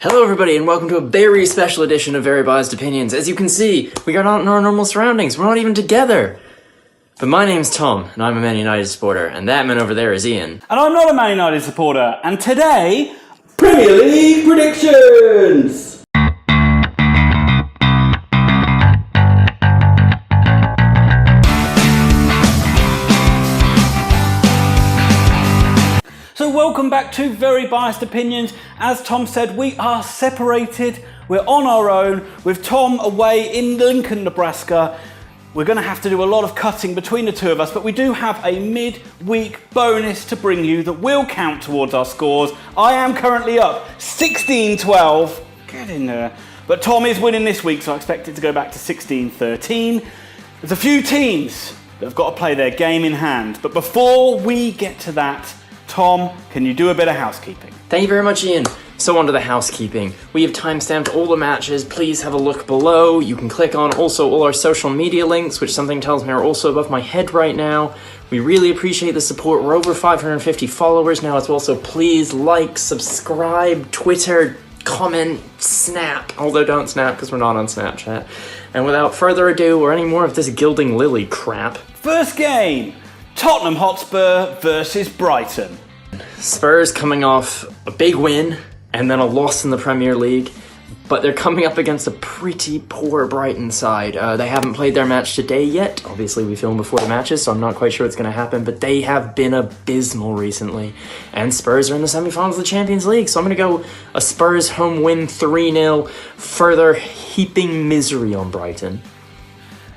Hello everybody and welcome to a very special edition of Very Biased Opinions. As you can see, we are not in our normal surroundings, we're not even together. But my name's Tom, and I'm a Man United supporter, and that man over there is Ian. And I'm not a Man United supporter, and today, Premier League predictions! So welcome back to Very Biased Opinions. As Tom said, we are separated. We're on our own with Tom away in Lincoln, Nebraska. We're going to have to do a lot of cutting between the two of us, but we do have a midweek bonus to bring you that will count towards our scores. I am currently up 16-12. Get in there. But Tom is winning this week, so I expect it to go back to 16-13. There's a few teams that have got to play their game in hand. But before we get to that, Tom, can you do a bit of housekeeping? Thank you very much, Ian. So on to the housekeeping. We have timestamped all the matches. Please have a look below. You can click on also all our social media links, which something tells me are also above my head right now. We really appreciate the support. We're over 550 followers now as well, so please like, subscribe, Twitter, comment, snap. Although don't snap because we're not on Snapchat. And without further ado, or any more of this Gilding Lily crap. First game, Tottenham Hotspur versus Brighton. Spurs coming off a big win and then a loss in the Premier League, but they're coming up against a pretty poor Brighton side. They haven't played their match today yet. Obviously, we film before the matches, so I'm not quite sure what's going to happen, but they have been abysmal recently. And Spurs are in the semi-finals of the Champions League, so I'm going to go a Spurs home win 3-0, further heaping misery on Brighton.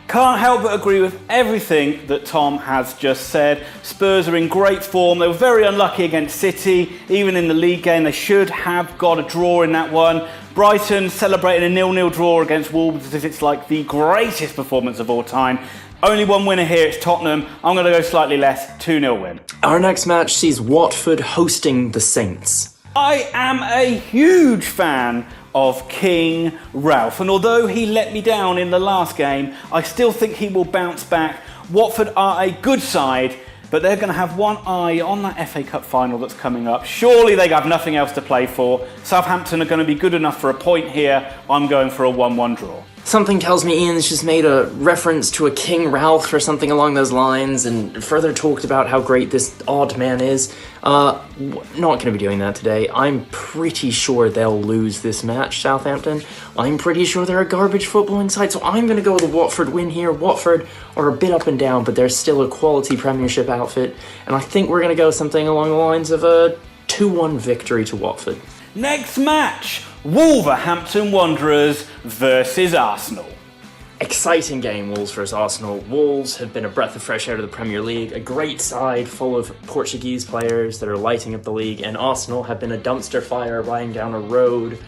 Can't help but agree with everything that Tom has just said. Spurs are in great form. They were very unlucky against City. Even in the league game, they should have got a draw in that one. Brighton celebrating a 0-0 draw against Wolves as if it's like the greatest performance of all time. Only one winner here, it's Tottenham. I'm going to go slightly less, 2-0 win. Our next match sees Watford hosting the Saints. I am a huge fan of King Ralph, and although he let me down in the last game, I still think he will bounce back. Watford are a good side, but they're going to have one eye on that FA Cup final that's coming up. Surely they have nothing else to play for. Southampton are going to be good enough for a point here. I'm going for a 1-1 draw. Something tells me Ian's just made a reference to a King Ralph or something along those lines and further talked about how great this odd man is. Not going to be doing that today. I'm pretty sure they'll lose this match, Southampton. I'm pretty sure they're a garbage footballing side, so I'm going to go with a Watford win here. Watford are a bit up and down, but they're still a quality Premiership outfit, and I think we're going to go something along the lines of a 2-1 victory to Watford. Next match, Wolverhampton Wanderers versus Arsenal. Exciting game, Wolves versus Arsenal. Wolves have been a breath of fresh air to the Premier League, a great side full of Portuguese players that are lighting up the league, and Arsenal have been a dumpster fire riding down a road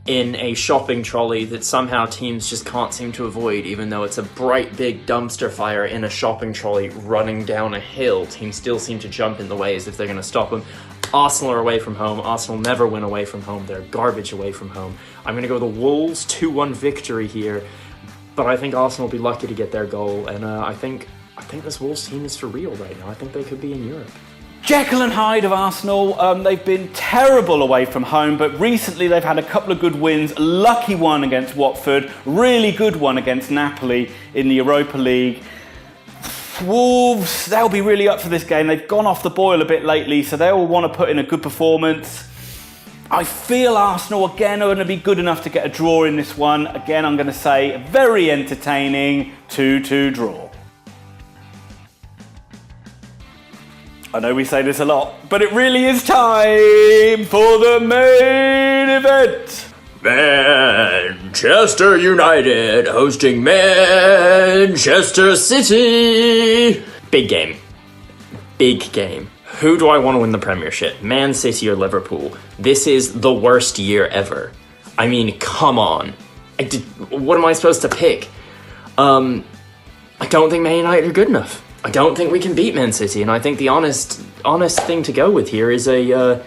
in a shopping trolley that somehow teams just can't seem to avoid, even though it's a bright big dumpster fire in a shopping trolley running down a hill. Teams still seem to jump in the way as if they're going to stop them. Arsenal are away from home. Arsenal never win away from home. They're garbage away from home. I'm going to go with the Wolves 2-1 victory here, but I think Arsenal will be lucky to get their goal, and I think this Wolves team is for real right now. I think they could be in Europe. Jekyll and Hyde of Arsenal, they've been terrible away from home, but recently they've had a couple of good wins. Lucky one against Watford, really good one against Napoli in the Europa League. Wolves, they'll be really up for this game. They've gone off the boil a bit lately, so they'll want to put in a good performance. I feel Arsenal again are going to be good enough to get a draw in this one. Again, I'm going to say very entertaining 2-2 draw. I know we say this a lot, but it really is time for the main event. Manchester United hosting Manchester City. Big game. Big game. Who do I want to win the Premiership? Man City or Liverpool? This is the worst year ever. I mean, come on. What am I supposed to pick? I don't think Man United are good enough. I don't think we can beat Man City, and I think the honest thing to go with here is a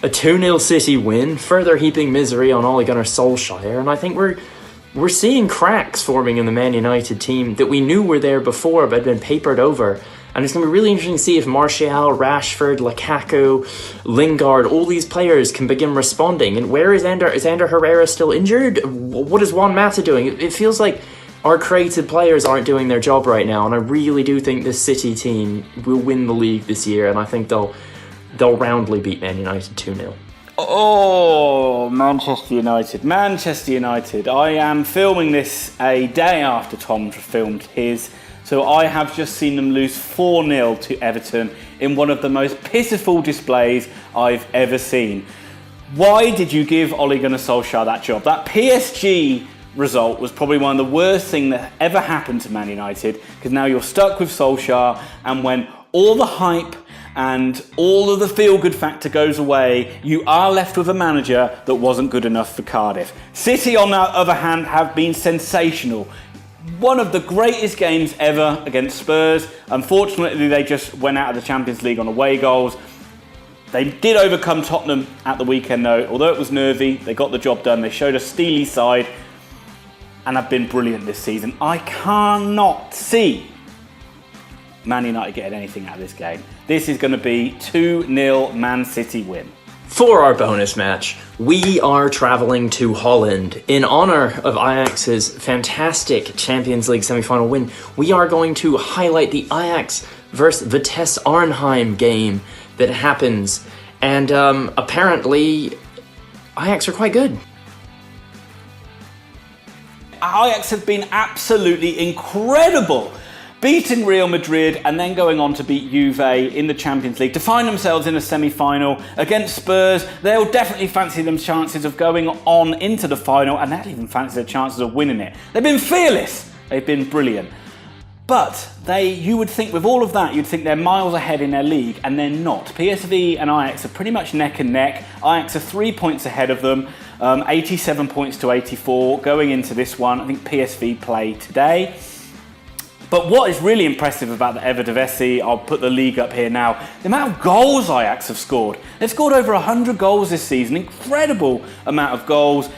2-0 City win, further heaping misery on Ole Gunnar Solskjaer, and I think we're seeing cracks forming in the Man United team that we knew were there before but had been papered over And it's going to be really interesting to see if Martial, Rashford, Lukaku, Lingard, all these players can begin responding. And where is Ander? Is Ander Herrera still injured? What is Juan Mata doing? It feels like our creative players aren't doing their job right now, and I really do think this City team will win the league this year, and I think they'll roundly beat Man United 2-0. Oh, Manchester United. I am filming this a day after Tom filmed his, so I have just seen them lose 4-0 to Everton in one of the most pitiful displays I've ever seen. Why did you give Ole Gunnar Solskjaer that job? That PSG result was probably one of the worst things that ever happened to Man United, because now you're stuck with Solskjaer, and when all the hype and all of the feel-good factor goes away, you are left with a manager that wasn't good enough for Cardiff. City, on the other hand, have been sensational. One of the greatest games ever against Spurs. Unfortunately, they just went out of the Champions League on away goals. They did overcome Tottenham at the weekend, though. Although it was nervy, they got the job done. They showed a steely side and have been brilliant this season. I cannot see Man United getting anything out of this game. This is going to be 2-0 Man City win. For our bonus match, we are travelling to Holland. In honour of Ajax's fantastic Champions League semi-final win, we are going to highlight the Ajax versus Vitesse Arnhem game that happens. And apparently, Ajax are quite good. Ajax have been absolutely incredible, beating Real Madrid and then going on to beat Juve in the Champions League to find themselves in a semi-final against Spurs. They'll definitely fancy them chances of going on into the final, and they'll even fancy their chances of winning it. They've been fearless. They've been brilliant. But you would think with all of that, you'd think they're miles ahead in their league, and they're not. PSV and Ajax are pretty much neck and neck. Ajax are 3 points ahead of them, 87 points to 84 going into this one. I think PSV play today. But what is really impressive about the Eredivisie, I'll put the league up here now, the amount of goals Ajax have scored. They've scored over 100 goals this season, incredible amount of goals.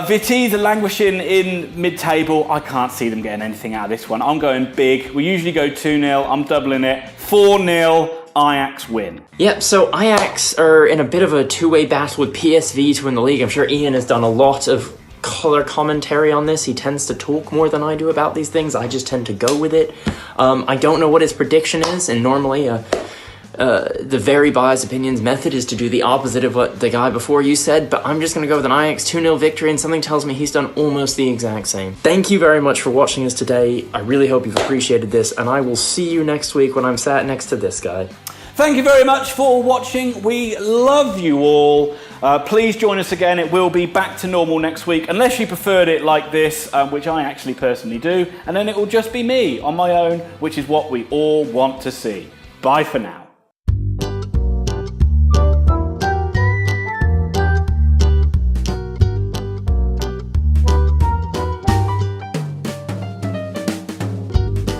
Vitesse are languishing in mid-table. I can't see them getting anything out of this one. I'm going big. We usually go 2-0. I'm doubling it. 4-0 Ajax win. Yep, so Ajax are in a bit of a two-way battle with PSV to win the league. I'm sure Ian has done a lot of colour commentary on this. He tends to talk more than I do about these things. I just tend to go with it. I don't know what his prediction is, and normally the very biased opinions method is to do the opposite of what the guy before you said, but I'm just going to go with an Ajax 2-0 victory, and something tells me he's done almost the exact same. Thank you very much for watching us today. I really hope you've appreciated this, and I will see you next week when I'm sat next to this guy. Thank you very much for watching. We love you all. Please join us again. It will be back to normal next week, unless you preferred it like this, which I actually personally do, and then it will just be me on my own, which is what we all want to see. Bye for now.